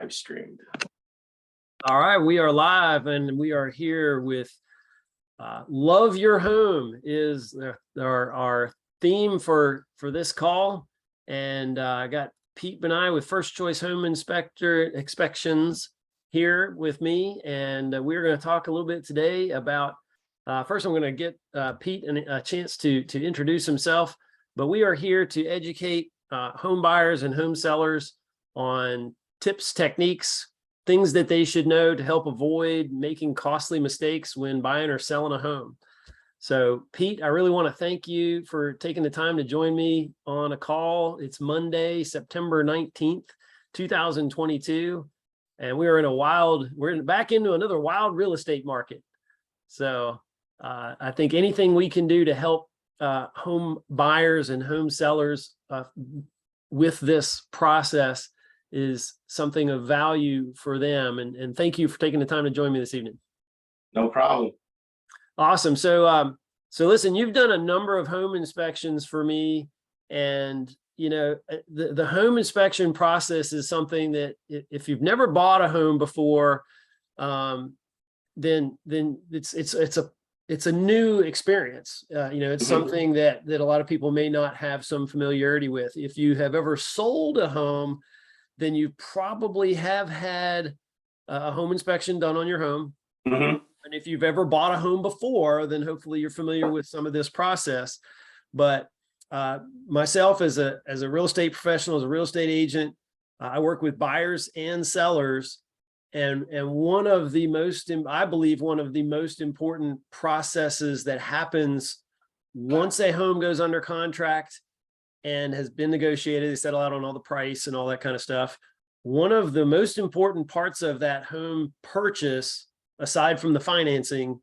I've streamed. All right, we are live and we are here with Love Your Home is our theme for this call. And I got Pete Bunai with First Choice Home Inspections here with me. And we're going to talk a little bit today about, first I'm going to get Pete a chance to introduce himself, but we are here to educate home buyers and home sellers on tips, techniques, things that they should know to help avoid making costly mistakes when buying or selling a home. So Pete, I really want to thank you for taking the time to join me on a call. It's Monday, September 19th, 2022. And we're back into another wild real estate market. So I think anything we can do to help home buyers and home sellers with this process is something of value for them. And thank you for taking the time to join me this evening. No problem. Awesome. So listen, you've done a number of home inspections for me, and you know, the home inspection process is something that if you've never bought a home before, then it's a new experience. You know, it's something that a lot of people may not have some familiarity with. If you have ever sold a home, then you probably have had a home inspection done on your home. And if you've ever bought a home before, then hopefully you're familiar with some of this process. But myself as a real estate professional, as a real estate agent, I work with buyers and sellers. And one of the most, I believe, one of the most important processes that happens once a home goes under contract and has been negotiated, they settle out on all the price and all that kind of stuff. One of the most important parts of that home purchase, aside from the financing,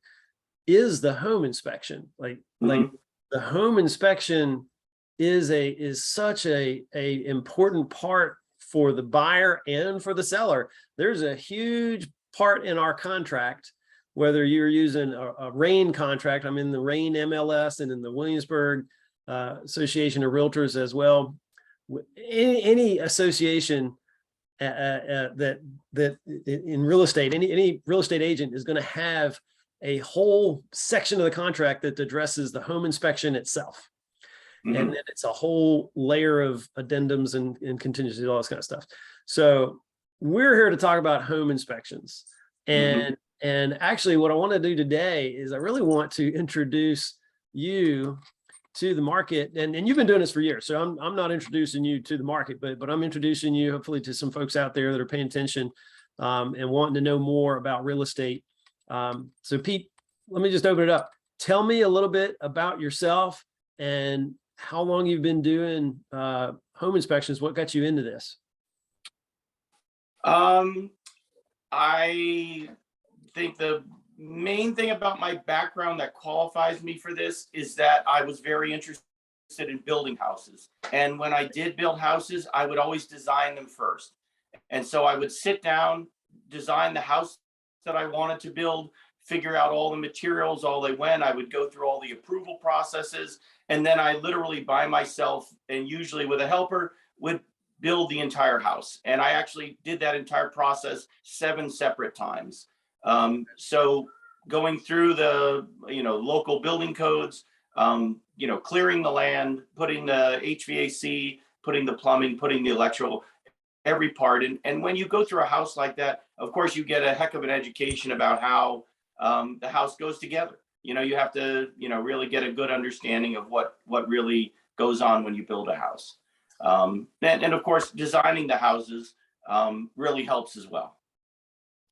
is the home inspection. Like the home inspection is such a important part for the buyer and for the seller. There's a huge part in our contract, whether you're using a RAIN contract. I'm in the RAIN MLS and in the Williamsburg Association of Realtors as well. Any association that in real estate, any real estate agent is going to have a whole section of the contract that addresses the home inspection itself. And then it's a whole layer of addendums and contingencies, all this kind of stuff. So we're here to talk about home inspections. And actually what I want to do today is I really want to introduce you to the market, and you've been doing this for years, so I'm not introducing you to the market, but I'm introducing you hopefully to some folks out there that are paying attention and wanting to know more about real estate. So Pete, let me just open it up. Tell me a little bit about yourself and how long you've been doing home inspections. What got you into this? I think the main thing about my background that qualifies me for this is that I was very interested in building houses. And when I did build houses, I would always design them first. And so I would sit down, design the house that I wanted to build, figure out all the materials, all they went. I would go through all the approval processes. And then I literally by myself, and usually with a helper, would build the entire house. And I actually did that entire process 7 separate times. So going through the, local building codes, clearing the land, putting the HVAC, putting the plumbing, putting the electrical, every part. And when you go through a house like that, of course, you get a heck of an education about how the house goes together. You have to, really get a good understanding of what really goes on when you build a house. And of course, designing the houses really helps as well.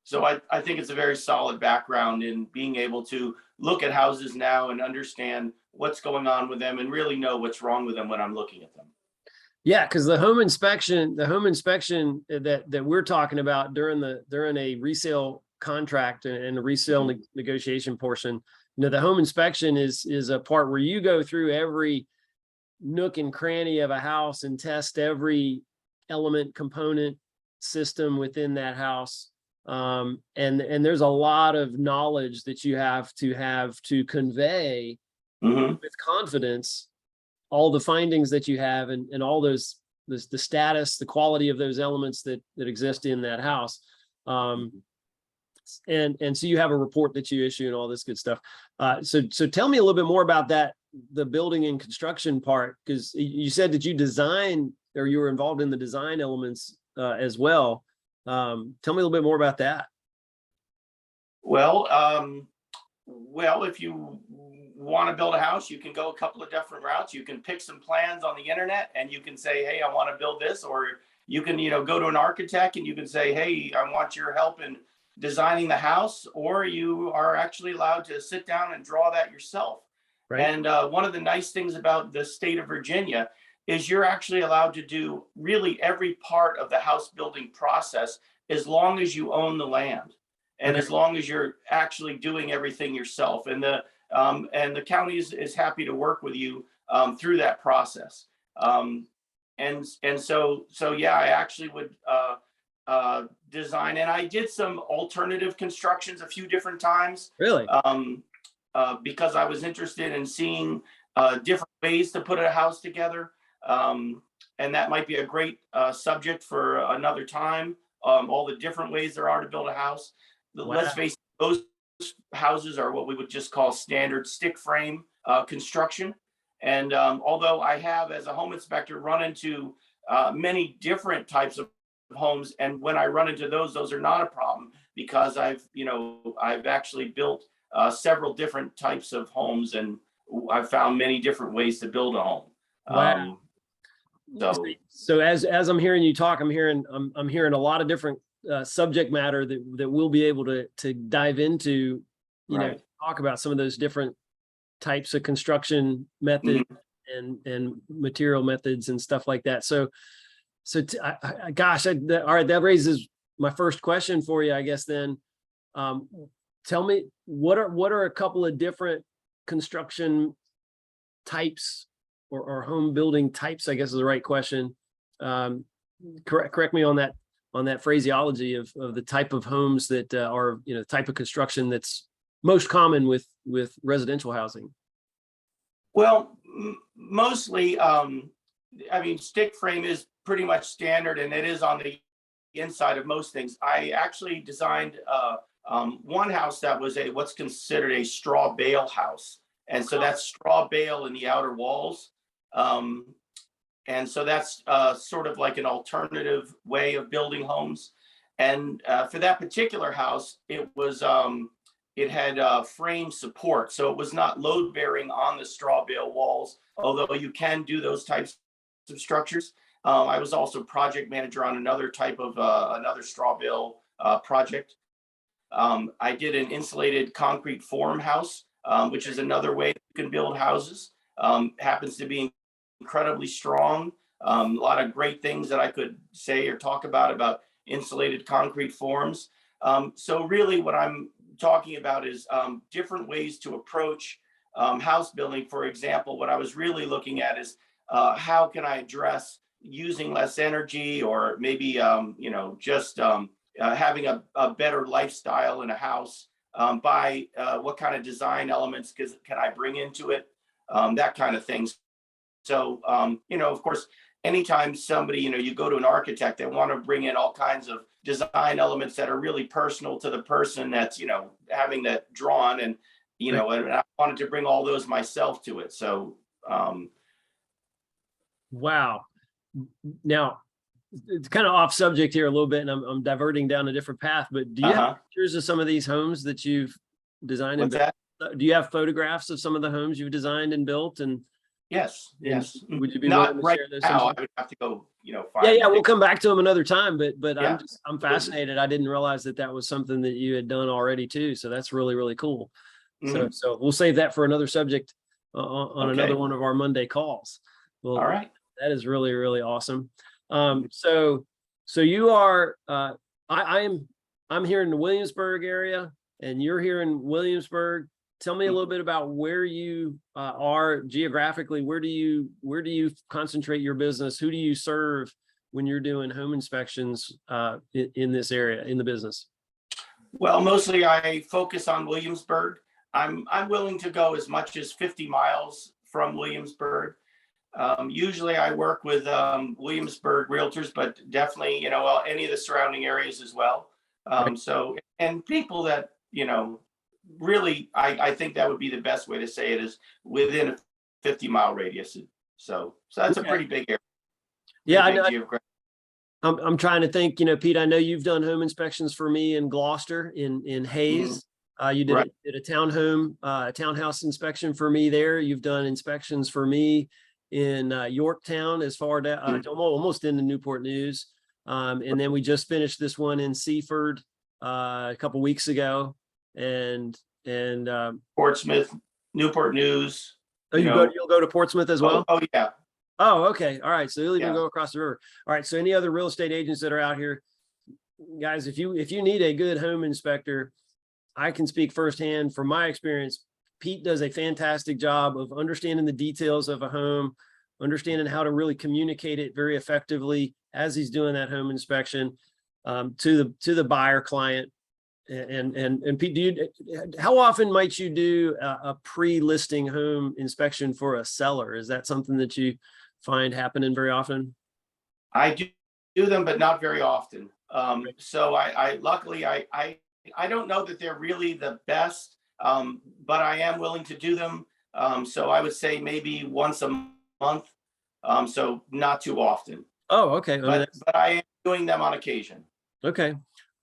So I think it's a very solid background in being able to look at houses now and understand what's going on with them and really know what's wrong with them when I'm looking at them. Yeah, because the home inspection that we're talking about during a resale contract and the resale negotiation portion, the home inspection is a part where you go through every nook and cranny of a house and test every element, component, system within that house. And there's a lot of knowledge that you have to convey with confidence all the findings that you have and all those the status, the quality of those elements that exist in that house. And so you have a report that you issue and all this good stuff. So tell me a little bit more about that, the building and construction part, because you said that you design, or you were involved in the design elements as well. Tell me a little bit more about that. Well, if you want to build a house, you can go a couple of different routes. You can pick some plans on the internet and you can say, hey, I want to build this, or you can, go to an architect and you can say, hey, I want your help in designing the house, or you are actually allowed to sit down and draw that yourself. Right. And one of the nice things about the state of Virginia is you're actually allowed to do really every part of the house building process as long as you own the land. And as long as you're actually doing everything yourself, and the county is happy to work with you through that process. And so yeah, I actually would design, and I did some alternative constructions a few different times. Really? Because I was interested in seeing different ways to put a house together, and that might be a great subject for another time. All the different ways there are to build a house. Wow. Let's face it, those houses are what we would just call standard stick frame construction. And although I have, as a home inspector, run into many different types of homes, and when I run into those are not a problem, because I've actually built several different types of homes, and I've found many different ways to build a home. Wow. So as I'm hearing you talk, I'm hearing a lot of different subject matter that we'll be able to dive into, talk about some of those different types of construction methods and material methods and stuff like that. So gosh, all right, that raises my first question for you, I guess. Then tell me, what are a couple of different construction types or home building types, I guess is the right question. Correct me on that phraseology of the type of homes that are, type of construction that's most common with residential housing. Well, mostly, stick frame is pretty much standard, and it is on the inside of most things. I actually designed one house that was what's considered a straw bale house. And so that's straw bale in the outer walls. And so that's sort of like an alternative way of building homes. And for that particular house, it was it had frame support, so it was not load bearing on the straw bale walls, although you can do those types of structures. I was also project manager on another type of another straw bale project. I did an insulated concrete form house, which is another way you can build houses. Happens to be incredibly strong. A lot of great things that I could say or talk about insulated concrete forms. So really what I'm talking about is different ways to approach house building. For example, what I was really looking at is how can I address using less energy, or maybe just having a better lifestyle in a house by what kind of design elements can I bring into it, that kind of things. So, of course, anytime somebody, you go to an architect, they want to bring in all kinds of design elements that are really personal to the person that's, having that drawn. And, and I wanted to bring all those myself to it. So, wow. Now, it's kind of off subject here a little bit, and I'm diverting down a different path, but do you have pictures of some of these homes that you've designed and built? Do you have photographs of some of the homes you've designed and built? And yes. Would you be willing to share those? Now, I would have to go, find. Yeah, we'll come back to them another time, but yeah. I'm fascinated. I didn't realize that was something that you had done already too. So that's really, really cool. So we'll save that for another subject on another one of our Monday calls. Well, all right. That is really, really awesome. So you are, I'm here in the Williamsburg area, and you're here in Williamsburg. Tell me a little bit about where you are geographically. Where do you concentrate your business? Who do you serve when you're doing home inspections in this area, in the business? Well, mostly I focus on Williamsburg. I'm willing to go as much as 50 miles from Williamsburg. Usually I work with Williamsburg realtors, but definitely, any of the surrounding areas as well. So, and people that, really, I think that would be the best way to say it is within a 50-mile radius. So that's a Okay. pretty big area. Yeah, I Pretty know. big geographic. I'm trying to think, Pete, I know you've done home inspections for me in Gloucester, in Hayes. You did, Right. did a townhouse inspection for me there. You've done inspections for me in Yorktown, as far down, almost into Newport News. And then we just finished this one in Seaford a couple weeks ago. And Portsmouth, Newport News. you'll go to Portsmouth as well? Oh yeah. Oh, okay. All right. So you'll even Yeah. go across the river. All right. So any other real estate agents that are out here, guys, if you need a good home inspector, I can speak firsthand from my experience. Pete does a fantastic job of understanding the details of a home, understanding how to really communicate it very effectively as he's doing that home inspection to the buyer client. And Pete, how often might you do a pre-listing home inspection for a seller? Is that something that you find happening very often? I do them, but not very often. So luckily I don't know that they're really the best, but I am willing to do them. So I would say maybe once a month. So not too often. Oh, okay. But I am doing them on occasion. Okay.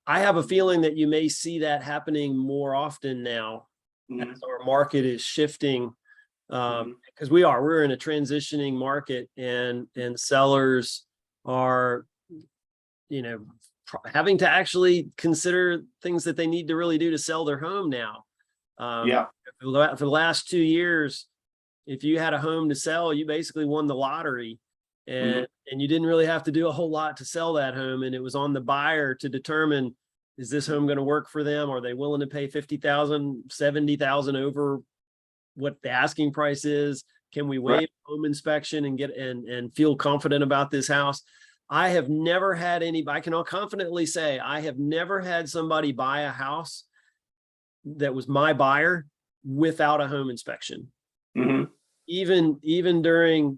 I have a feeling that you may see that happening more often now as our market is shifting. Because we're in a transitioning market, and sellers are, having to actually consider things that they need to really do to sell their home now. Yeah. For the last 2 years, if you had a home to sell, you basically won the lottery, and you didn't really have to do a whole lot to sell that home. And it was on the buyer to determine, is this home going to work for them? Are they willing to pay $50,000, $70,000 over what the asking price is? Can we waive home inspection and and feel confident about this house? I have never had I can confidently say I have never had somebody buy a house that was my buyer without a home inspection. Even during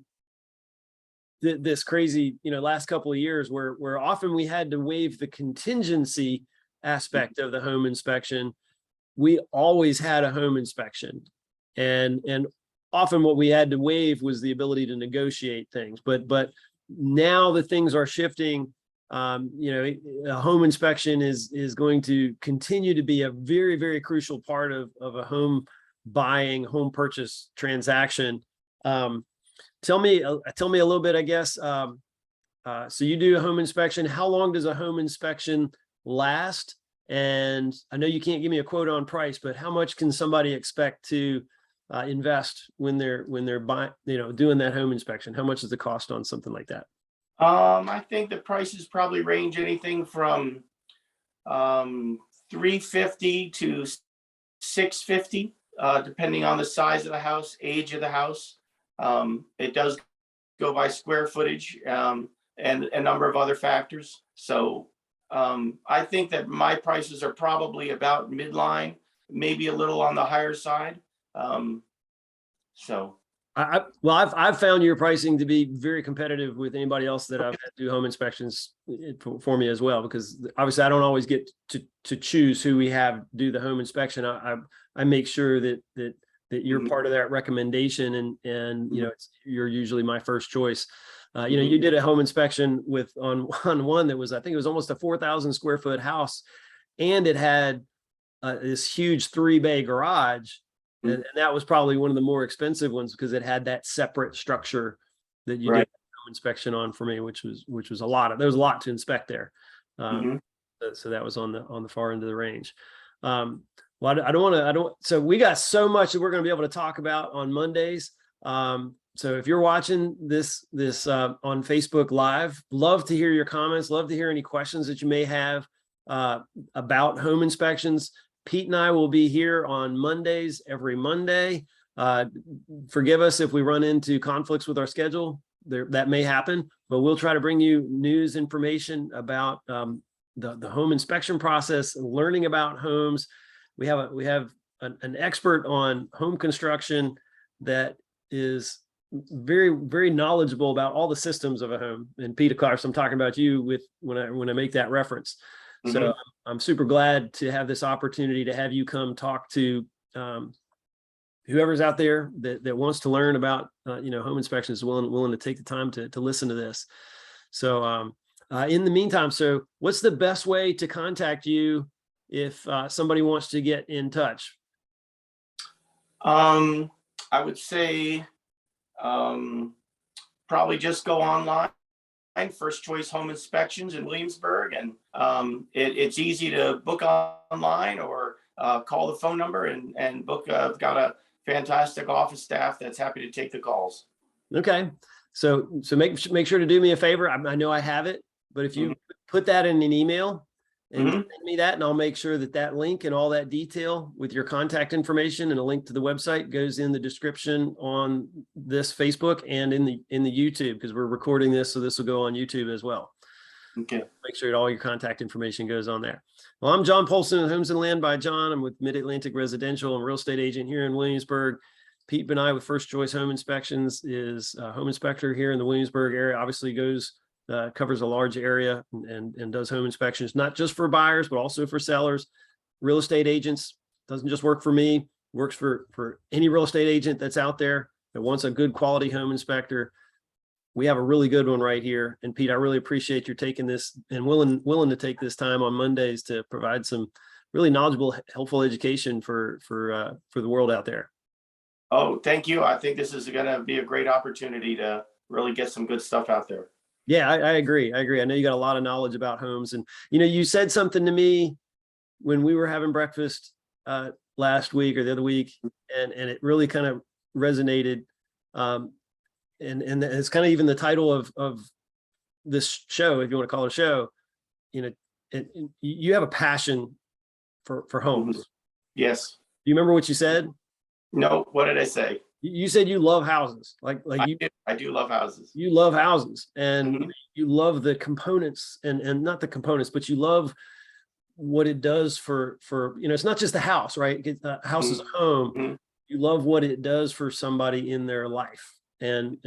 this crazy, last couple of years where often we had to waive the contingency aspect of the home inspection, we always had a home inspection. And often what we had to waive was the ability to negotiate things. But now that things are shifting, a home inspection is going to continue to be a very, very crucial part of a home purchase transaction. Tell me a little bit, I guess. So you do a home inspection. How long does a home inspection last? And I know you can't give me a quote on price, but how much can somebody expect to invest when they're buying, doing that home inspection? How much is the cost on something like that? I think the prices probably range anything from $350 to $650, depending on the size of the house, age of the house. It does go by square footage and a number of other factors. So I think that my prices are probably about midline, maybe a little on the higher side. I've found your pricing to be very competitive with anybody else that I've had do home inspections for me as well, because obviously I don't always get to choose who we have do the home inspection. I make sure that you're part of that recommendation, and you're usually my first choice. You did a home inspection on one that was, I think it was almost a 4,000 square foot house, and it had this huge 3-bay garage. And that was probably one of the more expensive ones because it had that separate structure that you did home inspection on for me, which was a lot. There was a lot to inspect there. So that was on the far end of the range. So we got so much that we're going to be able to talk about on Mondays. So if you're watching this on Facebook Live, love to hear your comments, love to hear any questions that you may have about home inspections. Pete and I will be here on Mondays, every Monday. Forgive us if we run into conflicts with our schedule. That may happen, but we'll try to bring you news, information about the home inspection process, learning about homes. We have an expert on home construction that is very, very knowledgeable about all the systems of a home. And Pete, of course, I'm talking about you with when I make that reference. So I'm super glad to have this opportunity to have you come talk to whoever's out there that wants to learn about home inspections, willing to take the time to listen to this. So in the meantime, so what's the best way to contact you if somebody wants to get in touch? I would say probably just go online, First Choice Home Inspections in Williamsburg, and it's easy to book online or call the phone number and book. I've got a fantastic office staff that's happy to take the calls. Okay, so make sure to do me a favor. I know I have it, but if you put that in an email and send me that, and I'll make sure that link and all that detail with your contact information and a link to the website goes in the description on this Facebook and in the YouTube, because we're recording this, so this will go on YouTube as well. Okay. Make sure that all your contact information goes on there. Well, I'm John Polson with Homes and Land by John. I'm with Mid-Atlantic Residential. I'm a real estate agent here in Williamsburg. Pete Bunai with First Choice Home Inspections is a home inspector here in the Williamsburg area. Obviously covers a large area and does home inspections, not just for buyers, but also for sellers. Real estate agents, doesn't just work for me, works for any real estate agent that's out there that wants a good quality home inspector. We have a really good one right here. And Pete, I really appreciate your taking this and willing to take this time on Mondays to provide some really knowledgeable, helpful education for the world out there. Oh, thank you. I think this is going to be a great opportunity to really get some good stuff out there. Yeah, I agree. I know you got a lot of knowledge about homes, and you said something to me when we were having breakfast last week or the other week, and it really kind of resonated. And it's kind of even the title of this show, if you want to call it a show. You have a passion for homes. Yes. Do you remember what you said? No. What did I say? You said you love houses. I do love houses. You love houses, and you love the components and not the components, but you love what it does for it's not just the house, right? The house is a home. You love what it does for somebody in their life. And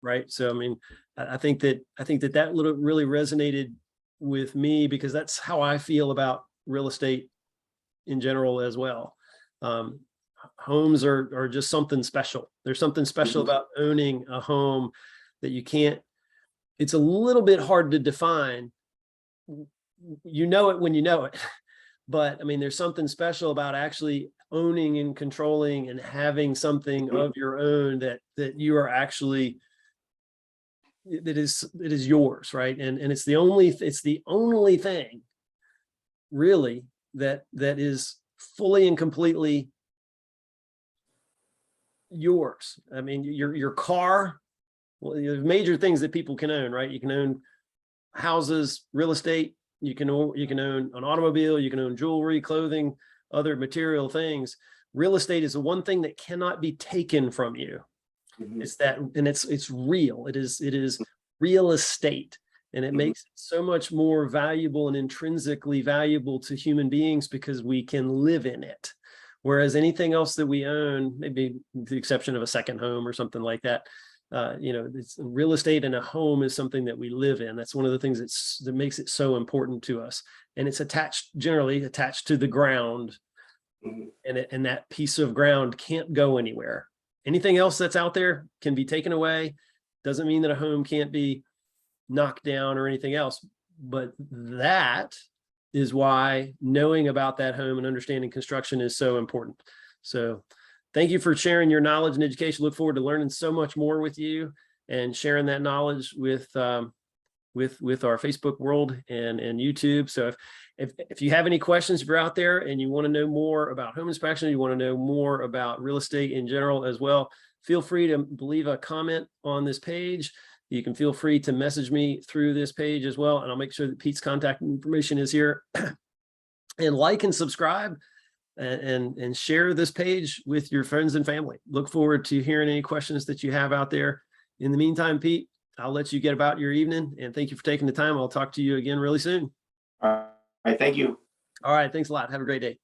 right. So, I mean, I think that really resonated with me, because that's how I feel about real estate in general as well. Homes are just something special. There's something special about owning a home that it's a little bit hard to define. You know it when you know it, but I mean, there's something special about actually owning and controlling and having something of your own that you are actually, it is yours, right? And it's the only thing really that is fully and completely yours. I mean, your car, well, there's major things that people can own, right? You can own houses, real estate, you can own an automobile, you can own jewelry, clothing, other material things. Real estate is the one thing that cannot be taken from you. It's that, and it's real. It is real estate, and it makes it so much more valuable and intrinsically valuable to human beings because we can live in it. Whereas anything else that we own, maybe with the exception of a second home or something like that, it's real estate, and a home is something that we live in. That's one of the things that makes it so important to us. And it's generally attached to the ground, and that piece of ground can't go anywhere. Anything else that's out there can be taken away. Doesn't mean that a home can't be knocked down or anything else, but that is why knowing about that home and understanding construction is so important. So thank you for sharing your knowledge and education. Look forward to learning so much more with you and sharing that knowledge with our Facebook world and YouTube. So if you have any questions, if you're out there and you want to know more about home inspection, you want to know more about real estate in general as well, feel free to leave a comment on this page. You can feel free to message me through this page as well, and I'll make sure that Pete's contact information is here. And like and subscribe and share this page with your friends and family. Look forward to hearing any questions that you have out there. In the meantime, Pete, I'll let you get about your evening, and thank you for taking the time. I'll talk to you again really soon. All right. Thank you. All right. Thanks a lot. Have a great day.